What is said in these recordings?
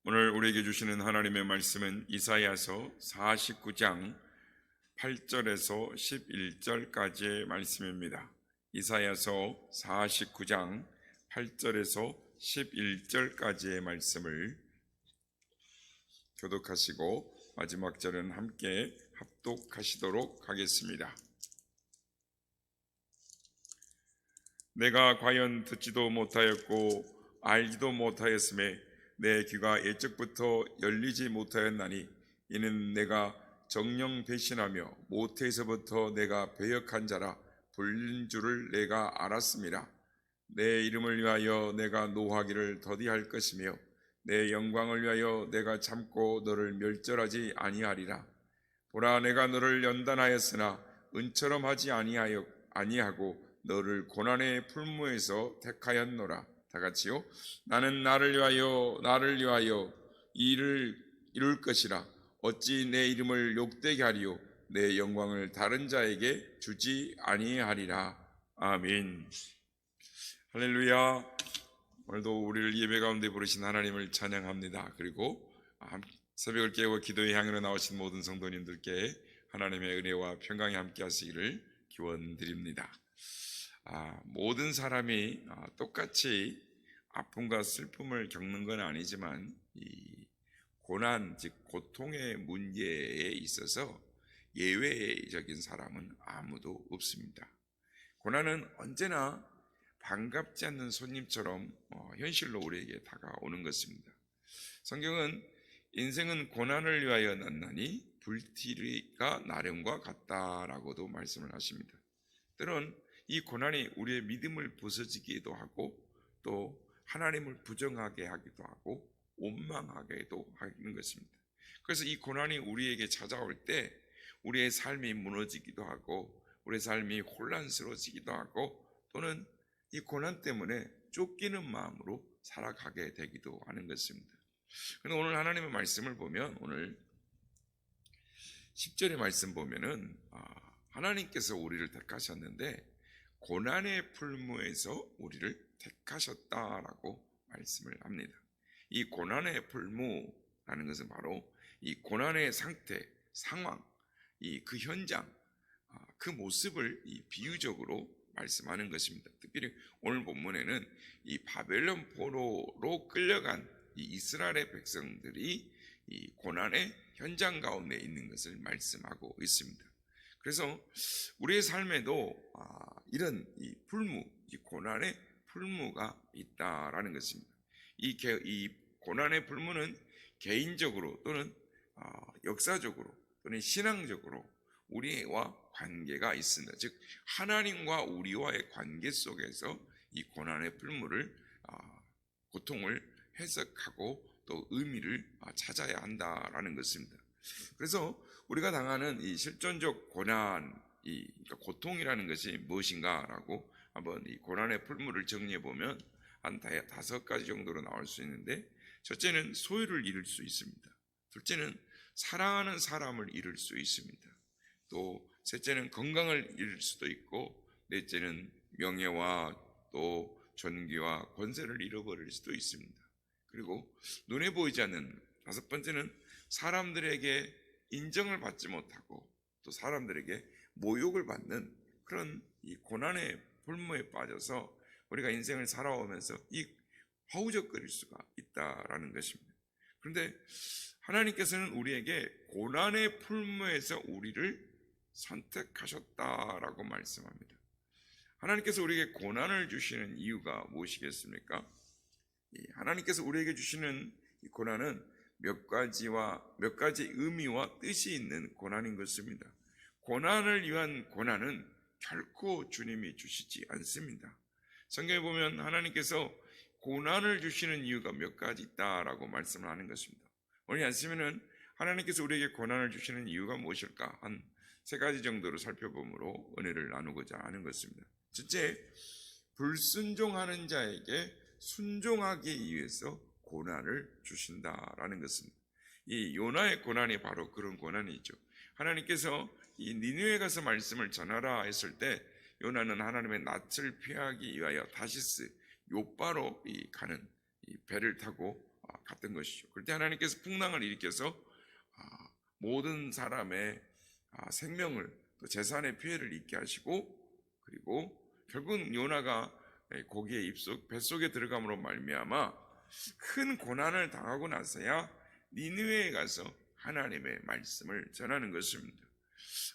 오늘 우리에게 주시는 하나님의 말씀은 이사야서 49장 8절에서 11절까지의 말씀입니다. 이사야서 49장 8절에서 11절까지의 말씀을 교독하시고 마지막 절은 함께 합독하시도록 하겠습니다. 내가 과연 듣지도 못하였고 알지도 못하였음에 내 귀가 예적부터 열리지 못하였나니 이는 내가 정령 배신하며 모태에서부터 내가 배역한 자라 불린 줄을 내가 알았습니다. 내 이름을 위하여 내가 노하기를 더디할 것이며 내 영광을 위하여 내가 참고 너를 멸절하지 아니하리라. 보라, 내가 너를 연단하였으나 은처럼 하지 아니하고 너를 고난의 풀무에서 택하였노라. 다 같이요. 나는 나를 위하여 일을 이룰 것이라. 어찌 내 이름을 욕되게 하리요 내 영광을 다른 자에게 주지 아니하리라. 아멘. 할렐루야. 오늘도 우리를 예배 가운데 부르신 하나님을 찬양합니다. 그리고 새벽을 깨워 기도의 향으로 나오신 모든 성도님들께 하나님의 은혜와 평강이 함께 하시기를 기원드립니다. 모든 사람이 똑같이 아픔과 슬픔을 겪는 건 아니지만 이 고난, 즉 고통의 문제에 있어서 예외적인 사람은 아무도 없습니다. 고난은 언제나 반갑지 않는 손님처럼 현실로 우리에게 다가오는 것입니다. 성경은 인생은 고난을 위하여 났나니 불티가 나름과 같다라고도 말씀을 하십니다. 때론 이 고난이 우리의 믿음을 부서지기도 하고 또 하나님을 부정하게 하기도 하고 원망하게도 하는 것입니다. 그래서 이 고난이 우리에게 찾아올 때 우리의 삶이 무너지기도 하고 우리의 삶이 혼란스러워지기도 하고 또는 이 고난 때문에 쫓기는 마음으로 살아가게 되기도 하는 것입니다. 그런데 오늘 하나님의 말씀을 보면 오늘 10절의 말씀 보면은 하나님께서 우리를 택하셨는데 고난의 풀무에서 우리를 택하셨다라고 말씀을 합니다. 이 고난의 풀무라는 것은 바로 이 고난의 상태, 상황, 그 현장, 그 모습을 비유적으로 말씀하는 것입니다. 특별히 오늘 본문에는 이 바벨론 포로로 끌려간 이 이스라엘의 백성들이 이 고난의 현장 가운데 있는 것을 말씀하고 있습니다. 그래서 우리의 삶에도 이런 이 풀무, 이 고난의 풀무가 있다라는 것입니다. 이 고난의 풀무는 개인적으로 또는 역사적으로 또는 신앙적으로 우리와 관계가 있습니다. 즉 하나님과 우리와의 관계 속에서 이 고난의 풀무를 고통을 해석하고 또 의미를 찾아야 한다라는 것입니다. 그래서 우리가 당하는 이 실존적 고난, 그러니까 고통이라는 것이 무엇인가라고 한번 이 고난의 풀무를 정리해 보면 한 5가지 정도로 나올 수 있는데, 첫째는 소유를 잃을 수 있습니다. 둘째는 사랑하는 사람을 잃을 수 있습니다. 또 셋째는 건강을 잃을 수도 있고, 넷째는 명예와 또 존귀와 권세를 잃어버릴 수도 있습니다. 그리고 눈에 보이지 않는 5번째는 사람들에게 인정을 받지 못하고 또 사람들에게 모욕을 받는 그런 이 고난의 풀무에 빠져서 우리가 인생을 살아오면서 이 허우적거릴 수가 있다라는 것입니다. 그런데 하나님께서는 우리에게 고난의 풀무에서 우리를 선택하셨다라고 말씀합니다. 하나님께서 우리에게 고난을 주시는 이유가 무엇이겠습니까? 하나님께서 우리에게 주시는 이 고난은 몇 가지 의미와 뜻이 있는 고난인 것입니다. 고난을 위한 고난은 결코 주님이 주시지 않습니다. 성경에 보면 하나님께서 고난을 주시는 이유가 몇 가지 있다라고 말씀을 하는 것입니다. 오늘 아침에는 하나님께서 우리에게 고난을 주시는 이유가 무엇일까? 한 3가지 정도로 살펴보므로 은혜를 나누고자 하는 것입니다. 첫째, 불순종하는 자에게 순종하기 위해서 고난을 주신다라는 것입니다. 이 요나의 고난이 바로 그런 고난이죠. 하나님께서 이 니느웨에 가서 말씀을 전하라 했을 때 요나는 하나님의 낯을 피하기 위하여 다시스 요바로 가는 이 배를 타고 갔던 것이죠. 그때 하나님께서 풍랑을 일으켜서 모든 사람의 생명을 또 재산의 피해를 입게 하시고, 그리고 결국 요나가 고기의 뱃속에 들어감으로 말미암아 큰 고난을 당하고 나서야 니느웨에 가서 하나님의 말씀을 전하는 것입니다.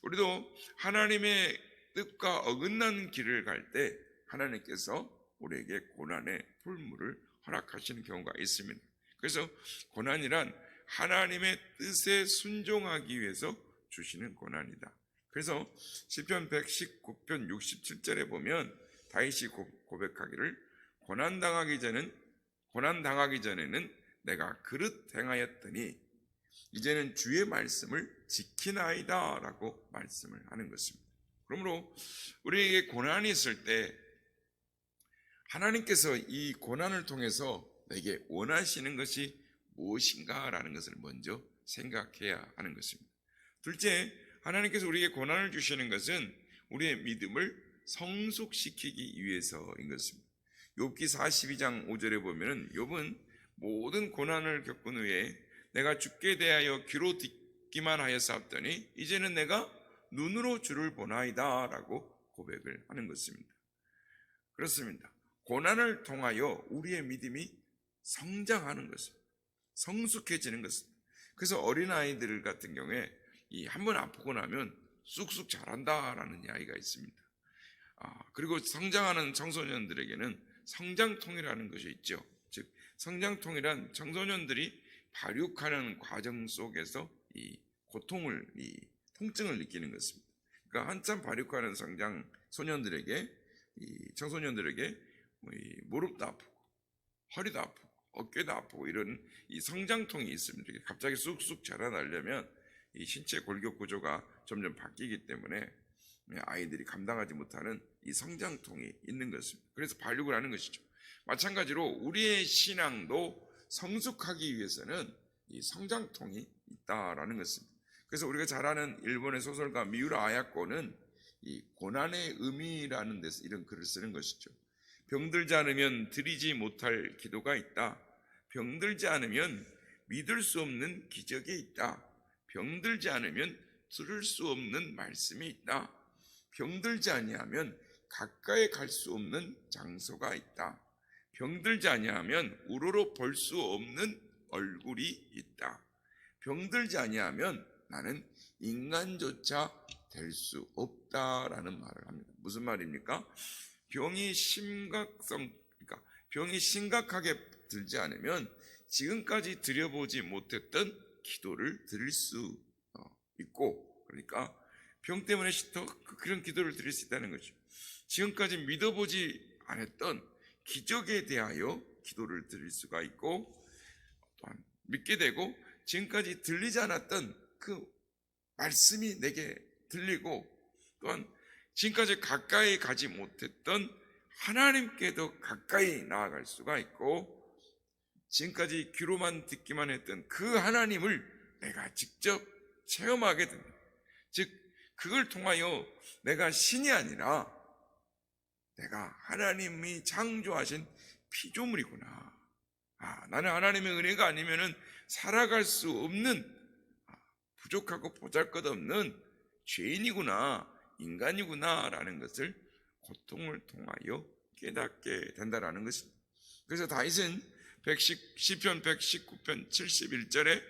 우리도 하나님의 뜻과 어긋나는 길을 갈 때 하나님께서 우리에게 고난의 풀물을 허락하시는 경우가 있습니다. 그래서 고난이란 하나님의 뜻에 순종하기 위해서 주시는 고난이다. 그래서 시편 119편 67절에 보면 다윗이 고백하기를 고난 당하기 전에는 내가 그릇 행하였더니 이제는 주의 말씀을 지키나이다 라고 말씀을 하는 것입니다. 그러므로 우리에게 고난이 있을 때 하나님께서 이 고난을 통해서 내게 원하시는 것이 무엇인가 라는 것을 먼저 생각해야 하는 것입니다. 둘째, 하나님께서 우리에게 고난을 주시는 것은 우리의 믿음을 성숙시키기 위해서인 것입니다. 욥기 42장 5절에 보면 욥은 모든 고난을 겪은 후에 내가 주께 대하여 귀로 듣기만 하였사옵더니 이제는 내가 눈으로 주를 보나이다 라고 고백을 하는 것입니다. 그렇습니다. 고난을 통하여 우리의 믿음이 성장하는 것입니다. 성숙해지는 것입니다. 그래서 어린아이들 같은 경우에 한번 아프고 나면 쑥쑥 자란다라는 이야기가 있습니다. 그리고 성장하는 청소년들에게는 성장통이라는 것이 있죠. 즉 성장통이란 청소년들이 발육하는 과정 속에서 이 고통을, 이 통증을 느끼는 것입니다. 그러니까 한참 발육하는 성장 소년들에게, 이 청소년들에게 무릎도 아프고 허리도 아프고 어깨도 아프고 이런 이 성장통이 있습니다. 갑자기 쑥쑥 자라나려면 이 신체 골격 구조가 점점 바뀌기 때문에 아이들이 감당하지 못하는 이 성장통이 있는 것입니다. 그래서 발육을 하는 것이죠. 마찬가지로 우리의 신앙도 성숙하기 위해서는 이 성장통이 있다라는 것입니다. 그래서 우리가 잘 아는 일본의 소설가 미우라 아야코는 이 고난의 의미라는 데서 이런 글을 쓰는 것이죠. 병들지 않으면 드리지 못할 기도가 있다. 병들지 않으면 믿을 수 없는 기적이 있다. 병들지 않으면 들을 수 없는 말씀이 있다. 병들지 아니하면 가까이 갈 수 없는 장소가 있다. 병들지 아니하면 우러러 볼 수 없는 얼굴이 있다. 병들지 아니하면 나는 인간조차 될 수 없다라는 말을 합니다. 무슨 말입니까? 병이 심각하게 들지 않으면 지금까지 드려보지 못했던 기도를 드릴 수 있고, 그러니까 병 때문에 그런 기도를 드릴 수 있다는 거죠. 지금까지 믿어보지 않았던 기적에 대하여 기도를 드릴 수가 있고, 또한 믿게 되고 지금까지 들리지 않았던 그 말씀이 내게 들리고, 또한 지금까지 가까이 가지 못했던 하나님께도 가까이 나아갈 수가 있고, 지금까지 귀로만 듣기만 했던 그 하나님을 내가 직접 체험하게 됩니다. 즉 그걸 통하여 내가 신이 아니라 내가 하나님이 창조하신 피조물이구나. 나는 하나님의 은혜가 아니면은 살아갈 수 없는 부족하고 보잘것없는 죄인이구나, 인간이구나 라는 것을 고통을 통하여 깨닫게 된다라는 것입니다. 그래서 다윗은 시편 119편 71절에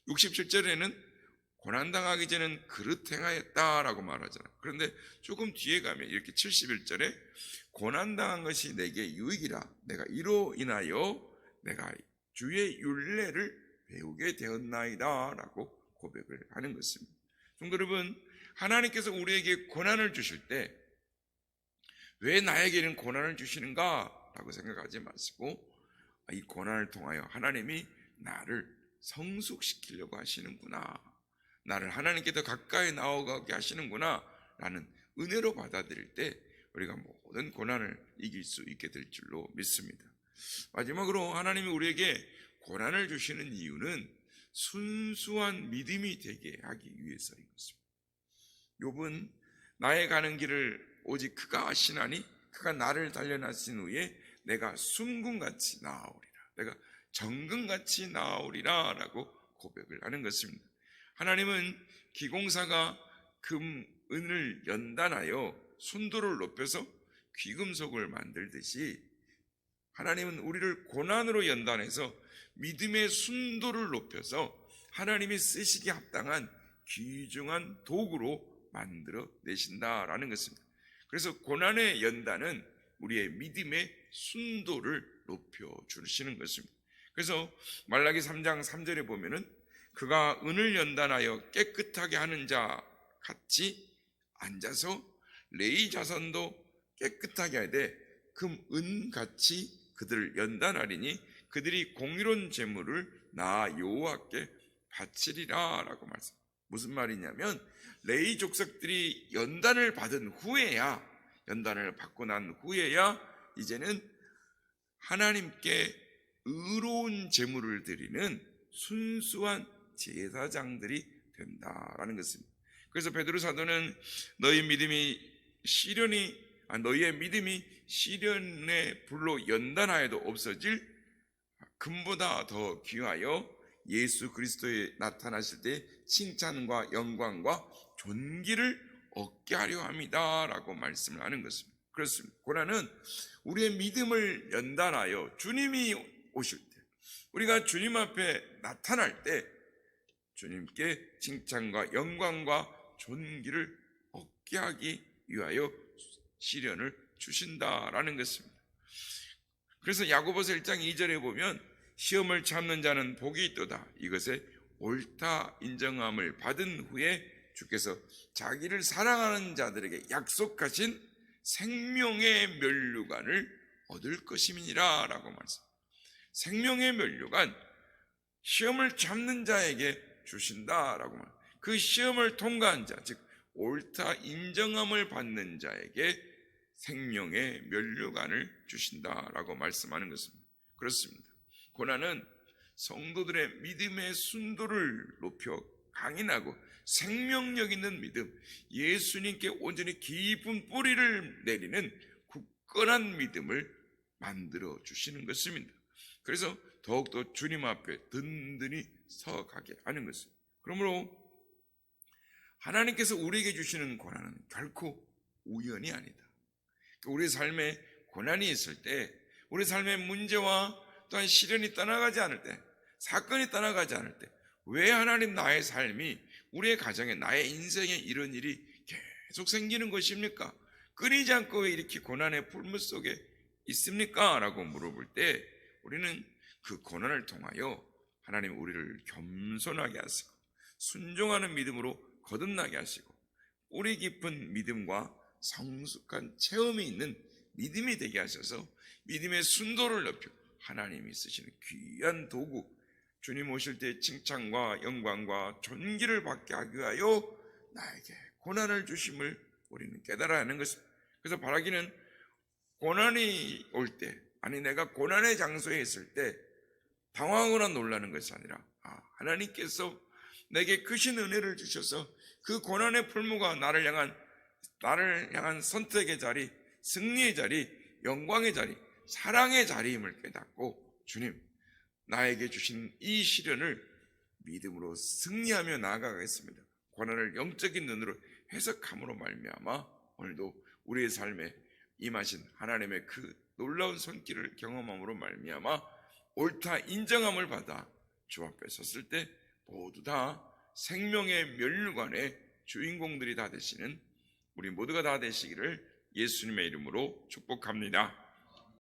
67절에는 고난당하기 전에는 그릇 행하였다라고 말하잖아요. 그런데 조금 뒤에 가면 이렇게 71절에 고난당한 것이 내게 유익이라, 내가 이로 인하여 내가 주의 율례를 배우게 되었나이다 라고 고백을 하는 것입니다. 성도 여러분, 하나님께서 우리에게 고난을 주실 때 왜 나에게는 고난을 주시는가 라고 생각하지 마시고, 이 고난을 통하여 하나님이 나를 성숙시키려고 하시는구나, 나를 하나님께 더 가까이 나아가게 하시는구나 라는 은혜로 받아들일 때 우리가 모든 고난을 이길 수 있게 될 줄로 믿습니다. 마지막으로 하나님이 우리에게 고난을 주시는 이유는 순수한 믿음이 되게 하기 위해서인 것입니다. 욥은 나의 가는 길을 오직 그가 아시나니 그가 나를 단련하신 후에 내가 숨군같이 나아오리라. 내가 정금같이 나오리라 라고 고백을 하는 것입니다. 하나님은 기공사가 금, 은을 연단하여 순도를 높여서 귀금속을 만들듯이 하나님은 우리를 고난으로 연단해서 믿음의 순도를 높여서 하나님이 쓰시기에 합당한 귀중한 도구로 만들어 내신다라는 것입니다. 그래서 고난의 연단은 우리의 믿음의 순도를 높여주시는 것입니다. 그래서 말라기 3장 3절에 보면은 그가 은을 연단하여 깨끗하게 하는 자 같이 앉아서 레위 자손도 깨끗하게 하되 금, 은 같이 그들을 연단하리니 그들이 공의로운 제물을 나 여호와께 바치리라 라고 말씀. 무슨 말이냐면 레위 족속들이 연단을 받은 후에야, 연단을 받고 난 후에야 이제는 하나님께 의로운 제물을 드리는 순수한 제사장들이 된다라는 것입니다. 그래서 베드로 사도는 너희의 믿음이 시련의 불로 연단하여도 없어질 금보다 더 귀하여 예수 그리스도에 나타나실 때 칭찬과 영광과 존귀를 얻게 하려 합니다 라고 말씀을 하는 것입니다. 그렇습니다. 고난은 우리의 믿음을 연단하여 주님이 오실 때, 우리가 주님 앞에 나타날 때 주님께 칭찬과 영광과 존귀를 얻게 하기 위하여 시련을 주신다라는 것입니다. 그래서 야고보서 1장 2절에 보면 시험을 참는 자는 복이 있도다. 이것에 옳다 인정함을 받은 후에 주께서 자기를 사랑하는 자들에게 약속하신 생명의 면류관을 얻을 것임이니라 라고 말씀. 생명의 면류관, 시험을 참는 자에게 주신다라고 말. 그 시험을 통과한 자, 즉 옳다 인정함을 받는 자에게 생명의 면류관을 주신다라고 말씀하는 것입니다. 그렇습니다. 고난은 성도들의 믿음의 순도를 높여 강인하고 생명력 있는 믿음, 예수님께 온전히 깊은 뿌리를 내리는 굳건한 믿음을 만들어 주시는 것입니다. 그래서 더욱더 주님 앞에 든든히 서가게 하는 것입니다. 그러므로 하나님께서 우리에게 주시는 고난은 결코 우연이 아니다. 우리 삶에 고난이 있을 때, 우리 삶의 문제와 또한 시련이 떠나가지 않을 때, 사건이 떠나가지 않을 때, 왜 하나님 나의 삶이, 우리의 가정에, 나의 인생에 이런 일이 계속 생기는 것입니까? 끊이지 않고 왜 이렇게 고난의 풀무 속에 있습니까? 라고 물어볼 때 우리는 그 고난을 통하여 하나님 우리를 겸손하게 하시고 순종하는 믿음으로 거듭나게 하시고 뿌리 깊은 믿음과 성숙한 체험이 있는 믿음이 되게 하셔서 믿음의 순도를 높여 하나님이 쓰시는 귀한 도구, 주님 오실 때 칭찬과 영광과 존귀를 받게 하기 위하여 나에게 고난을 주심을 우리는 깨달아야 하는 것입니다. 그래서 바라기는 고난이 올 때, 아니 내가 고난의 장소에 있을 때 당황하거나 놀라는 것이 아니라 하나님께서 내게 크신 은혜를 주셔서 그 고난의 풀무가 나를 향한 선택의 자리, 승리의 자리, 영광의 자리, 사랑의 자리임을 깨닫고 주님, 나에게 주신 이 시련을 믿음으로 승리하며 나아가겠습니다. 고난을 영적인 눈으로 해석함으로 말미암아 오늘도 우리의 삶에 임하신 하나님의 그 놀라운 손길을 경험함으로 말미암아 옳다 인정함을 받아 주 앞에 섰을 때 모두 다 생명의 면류관의 주인공들이 다 되시는 우리 모두가 다 되시기를 예수님의 이름으로 축복합니다.